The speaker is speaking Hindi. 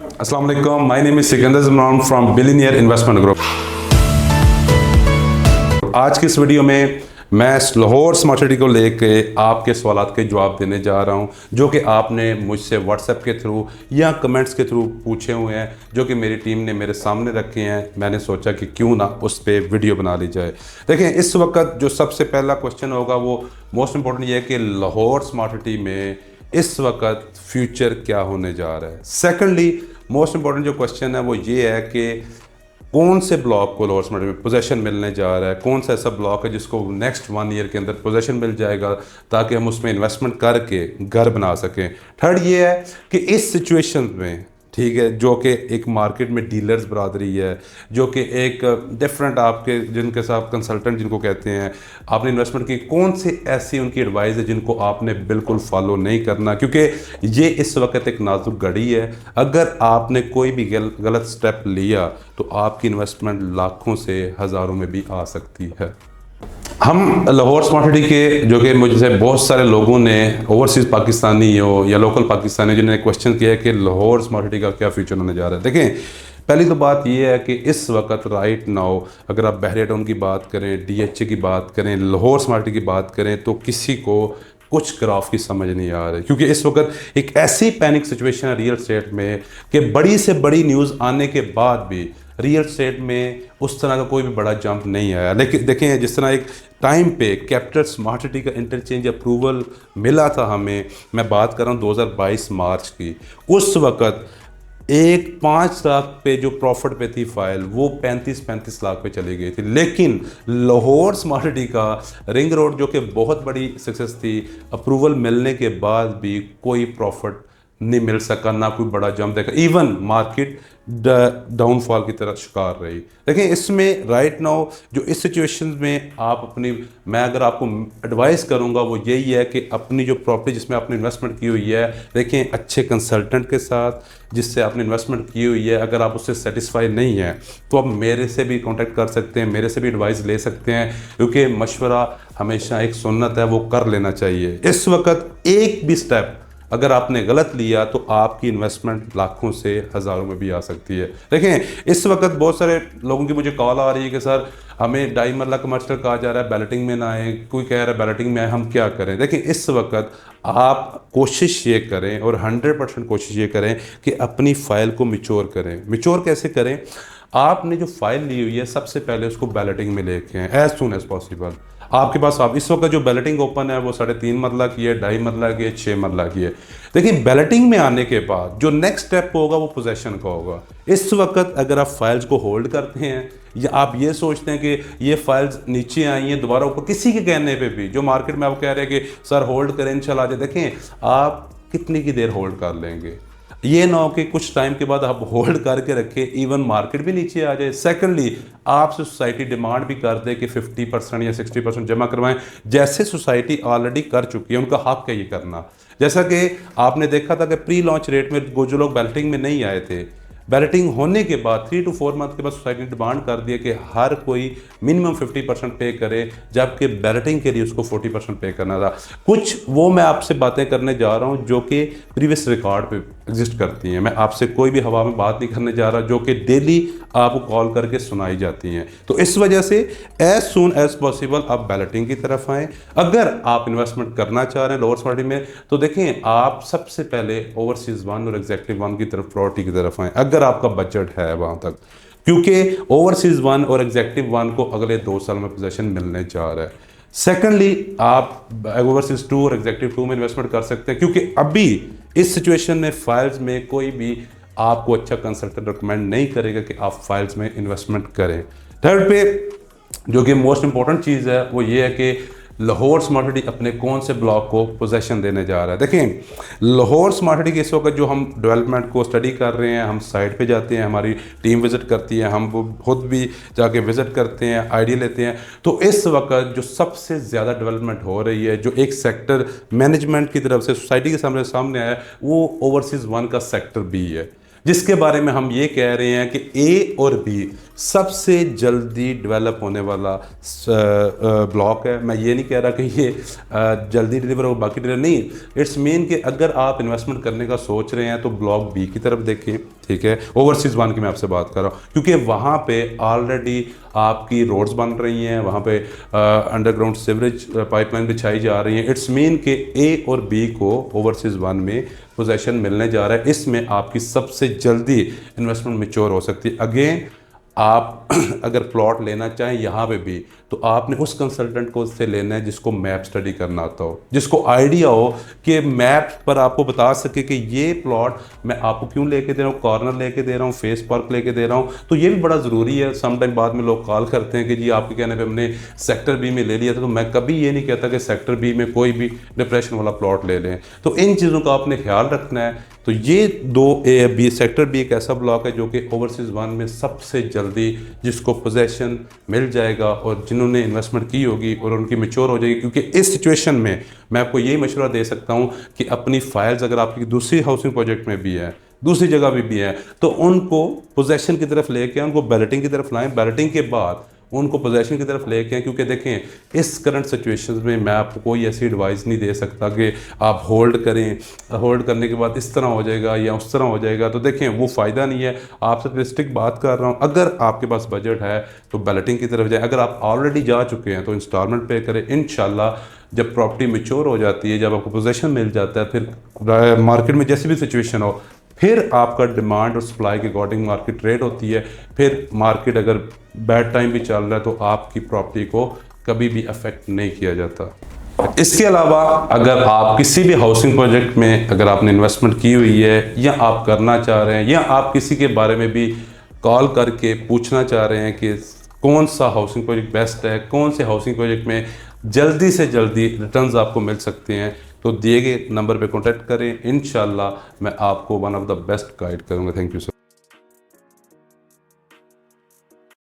अस्सलाम वालेकुम, my name is Sikandar Imran from billionaire investment group. आज की इस वीडियो में मैं लाहौर स्मार्ट सिटी को लेके आपके सवालात के जवाब देने जा रहा हूं, जो कि आपने मुझसे व्हाट्सएप के थ्रू या कमेंट्स के थ्रू पूछे हुए हैं, जो कि मेरी टीम ने मेरे सामने रखे हैं। मैंने सोचा कि क्यों ना उस पर वीडियो बना ली जाए। देखें, इस वक्त जो सबसे पहला क्वेश्चन होगा वो मोस्ट इम्पोर्टेंट ये है कि लाहौर स्मार्ट सिटी में इस वक्त फ्यूचर क्या होने जा रहा है। सेकेंडली मोस्ट इम्पॉर्टेंट जो क्वेश्चन है वो ये है कि कौन से ब्लॉक को लाहौर स्मार्ट में पोजेशन मिलने जा रहा है, कौन सा ऐसा ब्लॉक है जिसको नेक्स्ट 1 ईयर के अंदर पोजेशन मिल जाएगा ताकि हम उसमें इन्वेस्टमेंट करके घर बना सकें। थर्ड ये है कि इस सिचुएशन में, ठीक है, जो कि एक मार्केट में डीलर्स बरादरी है, जो कि एक डिफरेंट आपके जिनके साथ कंसल्टेंट जिनको कहते हैं, आपने इन्वेस्टमेंट की, कौन सी ऐसी उनकी एडवाइस है जिनको आपने बिल्कुल फॉलो नहीं करना, क्योंकि ये इस वक्त एक नाजुक घड़ी है। अगर आपने कोई भी गलत स्टेप लिया तो आपकी इन्वेस्टमेंट लाखों से हज़ारों में भी आ सकती है। हम लाहौर स्मार्ट सिटी के, जो कि मुझसे बहुत सारे लोगों ने, ओवरसीज़ पाकिस्तानी हो या लोकल पाकिस्तानी, जिन्होंने क्वेश्चन किया है कि लाहौर स्मार्ट सिटी का क्या फ्यूचर होने जा रहा है। देखें, पहली तो बात यह है कि इस वक्त राइट नाउ अगर आप बहरिया टाउन की बात करें, डीएचए की बात करें, लाहौर स्मार्ट सिटी की बात करें, तो किसी को कुछ ग्राफ की समझ नहीं आ रही, क्योंकि इस वक्त एक ऐसी पैनिक सिचुएशन है रियल एस्टेट में कि बड़ी से बड़ी न्यूज़ आने के बाद भी रियल एस्टेट में उस तरह का कोई भी बड़ा जंप नहीं आया। लेकिन देखें, जिस तरह एक टाइम पे कैपिटल स्मार्ट सिटी का इंटरचेंज अप्रूवल मिला था हमें, मैं बात कर रहा हूँ 2022 मार्च की, उस वक्त एक 5 लाख पे जो प्रॉफिट पे थी फाइल, वो 35 लाख पे चली गई थी। लेकिन लाहौर स्मार्ट सिटी का रिंग रोड, जो कि बहुत बड़ी सक्सेस थी, अप्रूवल मिलने के बाद भी कोई प्रॉफिट नहीं मिल सका, ना कोई बड़ा जंप देखा, इवन मार्केट डाउनफॉल की तरफ शिकार रही। देखिए, इसमें राइट नाउ जो इस सिचुएशन में आप अपनी, मैं अगर आपको एडवाइस करूंगा वो यही है कि अपनी जो प्रॉपर्टी जिसमें आपने इन्वेस्टमेंट की हुई है, देखें अच्छे कंसल्टेंट के साथ जिससे आपने इन्वेस्टमेंट की हुई है, अगर आप उससे सेटिस्फाई नहीं है तो आप मेरे से भी कांटेक्ट कर सकते हैं, मेरे से भी एडवाइस ले सकते हैं, क्योंकि मशवरा हमेशा एक सुन्नत है, वो कर लेना चाहिए। इस वक्त एक भी स्टेप अगर आपने गलत लिया तो आपकी इन्वेस्टमेंट लाखों से हज़ारों में भी आ सकती है। देखें, इस वक्त बहुत सारे लोगों की मुझे कॉल आ रही है कि सर हमें 2.5 मरला कमर्शियल कहा जा रहा है, बैलेटिंग में ना आए, कोई कह रहा है बैलेटिंग में आए, हम क्या करें। देखें, इस वक्त आप कोशिश ये करें और 100% कोशिश ये करें कि अपनी फ़ाइल को मैच्योर करें। मैच्योर कैसे करें? आपने जो फाइल ली हुई है सबसे पहले उसको बैलेटिंग में लेके आए एज सुन एज पॉसिबल। आपके पास आप इस वक्त जो बैलेटिंग ओपन है वो 3.5 मरला की है, 2.5 मरला की है, 6 मरला की है। देखिए, बैलेटिंग में आने के बाद जो नेक्स्ट स्टेप होगा वो पोजेशन का होगा। इस वक्त अगर आप फाइल्स को होल्ड करते हैं या आप ये सोचते हैं कि ये फाइल्स नीचे आई हैं दोबारा ऊपर, किसी के कहने पे भी जो मार्केट में आप कह रहे हैं कि सर होल्ड करें इंशाल्लाह आ जाए, देखें आप कितनी की देर होल्ड कर लेंगे। ये ना हो कि कुछ टाइम के बाद आप होल्ड करके रखें, इवन मार्केट भी नीचे आ जाए। सेकेंडली, आपसे सोसाइटी डिमांड भी कर दे कि 50% या 60% जमा करवाएं, जैसे सोसाइटी ऑलरेडी कर चुकी है, उनका हक है ये करना। जैसा कि आपने देखा था कि प्री लॉन्च रेट में जो लोग बैलेटिंग में नहीं आए थे, बैलेटिंग होने के बाद 3 to 4 मंथ के बाद सोसाइटी ने डिमांड कर दिया कि हर कोई मिनिमम 50% पे करे, जबकि बैलेटिंग के लिए उसको 40% पे करना था। कुछ वो मैं आपसे बातें करने जा रहा हूं जो कि प्रीवियस रिकॉर्ड पे एग्जिस्ट करती हैं। मैं आपसे कोई भी हवा में बात नहीं करने जा रहा, जो कि डेली आपको कॉल करके सुनाई जाती हैं। तो इस वजह से एज सुन एज पॉसिबल आप बैलेटिंग की तरफ आएँ। अगर आप इन्वेस्टमेंट करना चाह रहे हैं लाहौर स्मार्ट सिटी में, तो देखें आप सबसे पहले ओवरसीज़ 1 और एग्जेक्टिव 1 की तरफ, प्रायोरिटी की तरफ आएँ अगर आपका बजट है वहाँ तक, क्योंकि ओवरसीज़ 1 और एग्जेक्टिव 1 को अगले 2 साल में पोजीशन मिलने जा रहा है। सेकेंडली, आप ओवरसीज़ 2 और एग्जेक्टिव 2 में इन्वेस्टमेंट कर सकते हैं, क्योंकि अभी इस सिचुएशन में फाइल्स में कोई भी आपको अच्छा कंसल्टेंट रिकमेंड नहीं करेगा कि आप फाइल्स में इन्वेस्टमेंट करें। थर्ड पे जो कि मोस्ट इंपॉर्टेंट चीज़ है वो ये है कि लाहौर स्मार्ट सिटी अपने कौन से ब्लॉक को पोजेशन देने जा रहा है। देखें, लाहौर स्मार्ट सिटी के इस वक्त जो हम डेवलपमेंट को स्टडी कर रहे हैं, हम साइट पे जाते हैं, हमारी टीम विज़िट करती है, हम वो खुद भी जाके विज़िट करते हैं, आइडिया लेते हैं। तो इस वक्त जो सबसे ज़्यादा डेवलपमेंट हो रही है, जो एक सेक्टर मैनेजमेंट की तरफ से सोसाइटी के सामने आया है, वो ओवरसीज़ 1 का सेक्टर बी है, जिसके बारे में हम ये कह रहे हैं कि ए और बी सबसे जल्दी डेवलप होने वाला ब्लॉक है। मैं ये नहीं कह रहा कि ये जल्दी डिलीवर हो, बाकी डिलीवर नहीं। इट्स मीन कि अगर आप इन्वेस्टमेंट करने का सोच रहे हैं तो ब्लॉक बी की तरफ देखें, ठीक है। ओवरसीज़ वन की मैं आपसे बात कर रहा हूँ, क्योंकि वहाँ पे ऑलरेडी आपकी रोड्स बन रही हैं, वहाँ पे अंडरग्राउंड सीवरेज पाइपलाइन बिछाई जा रही है। इट्स मीन कि ए और बी को ओवरसीज़ वन में पोजेसन मिलने जा रहा है। इसमें आपकी सबसे जल्दी इन्वेस्टमेंट मैच्योर हो सकती है। अगेन आप अगर प्लॉट लेना चाहें यहाँ पे भी, तो आपने उस कंसल्टेंट को से लेना है जिसको मैप स्टडी करना आता हो, जिसको आइडिया हो कि मैप पर आपको बता सके कि ये प्लॉट मैं आपको क्यों लेके दे रहा हूँ, कॉर्नर लेके दे रहा हूँ, फेस पार्क लेके दे रहा हूँ। तो ये भी बड़ा ज़रूरी है। सम टाइम बाद में लोग कॉल करते हैं कि जी आपके कहने पे हमने सेक्टर बी में ले लिया था। तो मैं कभी ये नहीं कहता कि सेक्टर बी में कोई भी डिप्रेशन वाला प्लॉट ले लें। तो इन चीज़ों का आपने ख्याल रखना है। तो ये दो बी सेक्टर बी एक ऐसा ब्लॉक है जो कि ओवरसीज़ वन में सबसे जल्दी जिसको पोजेसन मिल जाएगा और जिन्होंने इन्वेस्टमेंट की होगी और उनकी मैच्योर हो जाएगी। क्योंकि इस सिचुएशन में मैं आपको यही मशवरा दे सकता हूँ कि अपनी फाइल्स अगर आपकी दूसरी हाउसिंग प्रोजेक्ट में भी है, दूसरी जगह भी है, तो उनको पोजेसन की तरफ लेके उनको बैलेटिंग की तरफ लाएं। बैलेटिंग के बाद उनको पोजेसन की तरफ लेके आएं। क्योंकि देखें इस करंट सिचुएशंस में मैं आपको कोई ऐसी एडवाइस नहीं दे सकता कि आप होल्ड करें, होल्ड करने के बाद इस तरह हो जाएगा या उस तरह हो जाएगा। तो देखें वो फ़ायदा नहीं है। आपसे रियलिस्टिक बात कर रहा हूँ। अगर आपके पास बजट है तो बैलेटिंग की तरफ जाए। अगर आप ऑलरेडी जा चुके हैं तो इंस्टॉलमेंट पे करें। इंशाल्लाह जब प्रॉपर्टी मैच्योर हो जाती है, जब आपको पोजेसन मिल जाता है, फिर मार्केट में जैसी भी सिचुएशन हो, फिर आपका डिमांड और सप्लाई के अकॉर्डिंग मार्केट ट्रेड होती है। फिर मार्केट अगर बैड टाइम भी चल रहा है तो आपकी प्रॉपर्टी को कभी भी अफेक्ट नहीं किया जाता। इसके अलावा अगर आप किसी भी हाउसिंग प्रोजेक्ट में अगर आपने इन्वेस्टमेंट की हुई है या आप करना चाह रहे हैं या आप किसी के बारे में भी कॉल करके पूछना चाह रहे हैं कि कौन सा हाउसिंग प्रोजेक्ट बेस्ट है, कौन से हाउसिंग प्रोजेक्ट में जल्दी से जल्दी रिटर्न्स आपको मिल सकते हैं, तो दिए गए नंबर पे कांटेक्ट करें। इंशाल्लाह मैं आपको one of the best guide करूँगा। Thank you sir.